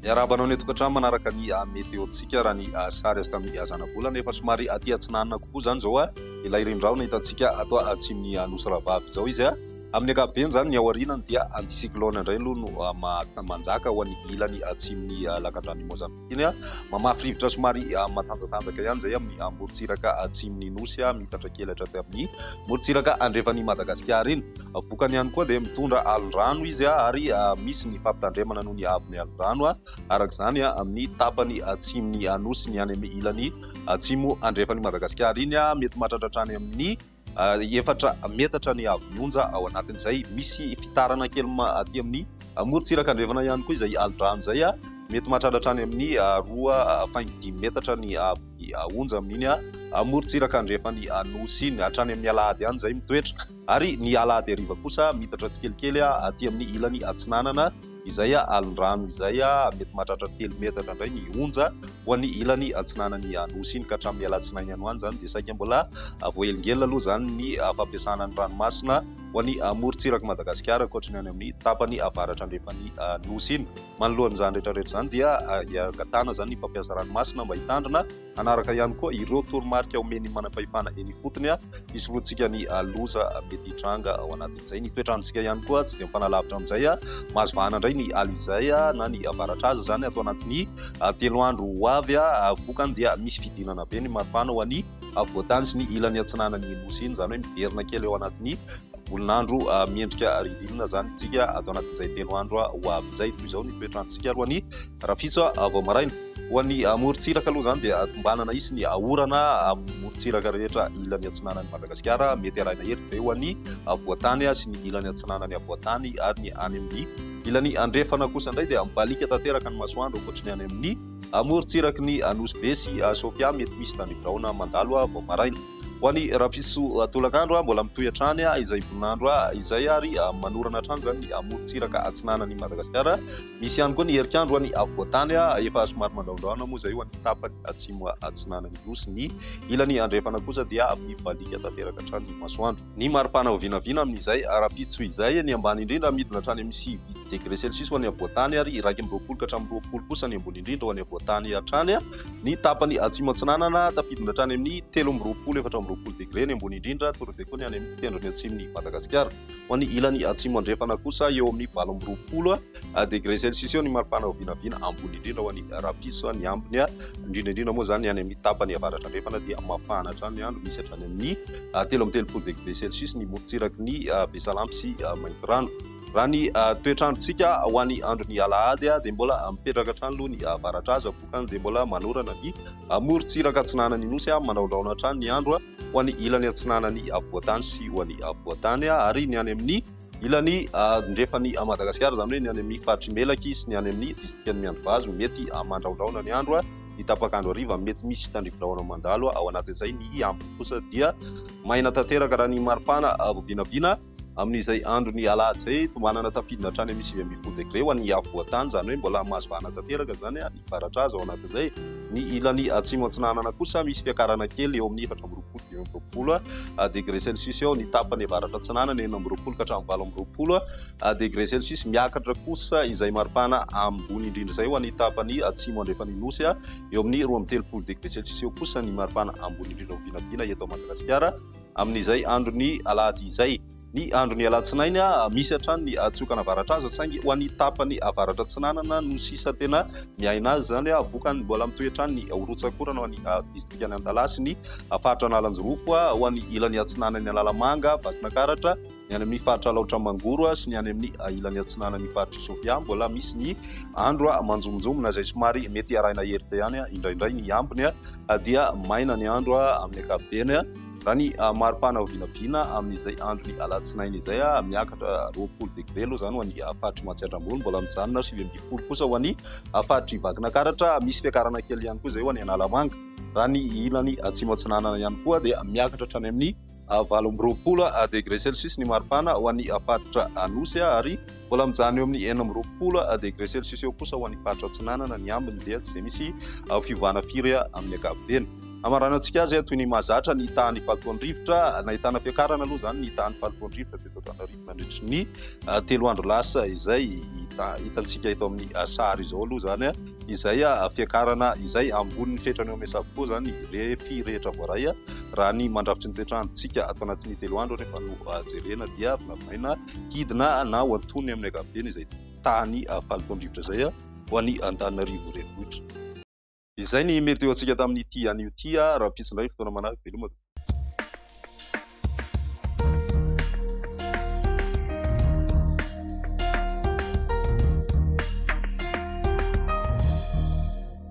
Miarabanao ny tokantrano manaraka ny meteontsika raha ny sary azy tamin'ny zana-bolana efa somary aty atsinanana kokoa zany zao ilay rendraona hitantsika atao atsimon'ny nosy ravavy zao izy amin'ny ankapobeny zany ny aorinany dia anticyclone indray aloha no manjaka ho an'ny ilany atsimon'ny lakandrano Mozambique iny mamafy rivotra somary matanjatanjaka ihany zay amin'ny morontsiraka atsimon'ny nosy mitandrakelatra ty amin'ny morontsiraka andrefan'ny Madagasikara iny vokany ihany koa dia mitondra alondrano izy ary misy ny fampitandremana noho ny aviny alondrano araka izany amin'ny tapany atsimon'ny nosy ny any amin'ny ilany atsimo andrefan'ny Madagasikara iny mety mahatratratrany amin'ny efatra metatra ny avy onja ao anatin'izay misy fitarana kely aty amin'ny morontsiraka andrefana ihany koa izay alondrano zay mety mahatratratrany amin'ny 2.5 metatra ny avy onja amin'iny morontsiraka andrefan'ny nosy iny hatrany amin'ny alahady ihany zay mitoetra ary ny alahady ariva kosa mitatra tsikelikely aty amin'ny ilany atsinanana izay alondrano izay mety mahatratra 3 metatra indray ny onja ho an'ny ilany atsinanany nosy iny ka hatramin'ny alatsinainy any hoany zany dia saika mbola voahelingely aloha zany ny fampiasana ny ranomasina ho an'ny morontsiraka Madagasikara ankoatrany any amin'ny tapany avaratra andrefan'ny nosy iny. Manoloan'izany rehetrarehetra zany dia gatana zany ny fampiasa ranomasina mba hitandrina anaraka ihany koa ireo toromarika omeny manam-pahefana eny fotony hisoroantsika ny loza mety hitranga ao anatin'izay. Ny toetrandrontsika ihany koa tsy dia mifanalavitra amin'izay mahazo vahana indray ny alizay na ny avaratra aza zany atao anatin'ny 3 andro ho avy vokany dia misy fidinana be ny maripana ho an'ny voatany sy ny ilany atsinanany nosy iny zany hoe miverina kely ao anatin'ny volinandro miendrika ririnina zany tsika atao anatin'izay 3 andro ho avy zay. Toy izao ny toetrandrontsika roany rafiso vao maraina ho an'ny morontsiraka aloha zany dia tombanana isy ny orana morontsiraka rehetra ilany atsinanany Madagasikara mety arahina hery be ho an'ny voatany sy ny ilany atsinanany voatany ary ny any amin'ny ilany andrefana kosa indray dia mibalika tanteraka ny masoandro ankoatrany any amin'ny morontsiraka ny nosy be sy Sofia mety misy tandridraona mandalo vao maraina. Ho an'ny rapiso tolakandro mbola mitoy hatrany izay voninandro izay ary manorana hatrany zany ny morontsiraka atsinanany Madagasikara. Misy ihany koa ny herikandro ho an'ny voatany efa somary mandraondraona moa zay ho an'ny tapany atsimo atsinanany nosy ny ilany andrefana kosa dia mibalika tanteraka hatrany ny masoandro. Ny maripana ho vinavina amin'izay rapiso izay ny ambany indrindra midina hatrany amin'ny 6 degré celsius ho an'ny voatany ary 2.20 ka hatramin'ny 20 kosa ny ambony indrindra ho an'ny voatany hatrany. Ny tapany atsimo atsinanana tafidina hatrany amin'ny 13 degré ny ambony indrindra torabe koa ny any amin'ny tendrony atsimon'ny Madagasikara. Ho an'ny ilany atsimo andrefana kosa eo amin'ny 20 degré celsius eo ny maripana ho vinavina ambony indrindra ho an'ny rapiso ny ambony indrindra moa zany any amin'ny tapany avaratra andrefana dia mafana hatrany ny andro misy hatrany amin'ny 13 degré celsius ny morontsiraka ny Besalampy sy Maintirano. Raha ny toetrandrontsika ho an'ny andron'ny alahady dia mbola mipetraka hatrany aloha ny avaratra azy vokany dia mbola manorana ny morontsiraka atsinanany nosy mandraondraona hatrany ny andro ho an'ny ilany atsinanany voatany sy ho an'ny voatany ary ny any amin'ny ilany ndrefan'ny Madagasikara zany hoe ny any amin'ny faritry melaky sy ny any amin'ny distriktan'ny Miandovazo mety mandraondraona ny andro ny tapakandro ariva mety misy tandrivodraona mandalo ao anatin'izay. Ny ambiny kosa dia maina tanteraka raha ny maripana vinavina amin'izay andro ny alahady zay tombanana tafidina hatrany amin'ny 9 degré ho an'ny voatany zany hoe mbola mahazo vahana tanteraka zany ny varatra azy ao anatin'izay. Ny ilany atsimo atsinanana kosa misy fiakarana kely eo amin'ny 4.20 degré celsius eo. Ny tapany avaratra atsinanana 9 ka hatramin'ny 20 degré celsius miakatra kosa izay maripana ambony indrindra zay ho an'ny tapany atsimo andrefan'ny nosy eo amin'ny 13 degré celsius eo kosa ny maripana ambony indrindra ho vinavina eto Madagasikara amin'izay andro ny alahady izay. Ny andro ny alatsinainy misy hatrany ny atsiokana avaratra azy saingy ho an'ny tapany avaratra atsinanana no sisa tena miaina azy zany vokany mbola mitoy hatrany ny orotsakorana ho an'ny distrikany Antalasy ny faritra Nalanjorofo ho an'ny ilany atsinanany Lalamanga Vakinakaratra ny any amin'ny faritra Laotra Mangoro sy ny any amin'ny ilany atsinanany faritra Sofia mbola misy ny andro manjomonjomona zay somary mety arahina hery ihany indraindray ny ambiny dia maina ny andro amin'ny ankapobeny. Raha ny maripana ho vinavina amin'izay andro ny alatsinainy izay miakatra 20 degré aloha zany ho an'ny faritry Matsiatrambony mbola mijanona 9 kosa ho an'ny faritry Vakinakaratra misy fiakarana kely ihany koa izay ho an'ny Analamanga. Raha ny ilany atsimo atsinanana ihany koa dia miakatra hatrany amin'ny 20 degré celsius ny maripana ho an'ny faritra Anosy ary mbola mijano eo amin'ny 20 degré celsius eo kosa ho an'ny faritra atsinanana ny ambiny dia tsy misy fivana firy amin'ny ankapobeny. Amaranantsika azy toy ny mahazatra ny tany valopondrivotra nahitana fiakarana aloha zany ny tany valopondrivotra teto Antananarivo nandritra ny 3 andro lasa izay hitantsika eto amin'ny sary izao aloha zany izay fiakarana izay ambonin'ny fetrany eo amin'ny savokoa zany refy rehetra voaray raha ny mandrafitry ny toetrandrontsika atao anatin'ny 3 andro rehefa no jerena dia volamena kidina na ho antony amin'ny ankapobeny izay tany valopondrivotra zay ho an'ny Antananarivo renivohitra. Izay ny meteo antsika tamin'ity anio ty raha mpisindray fotoana manahy veloma.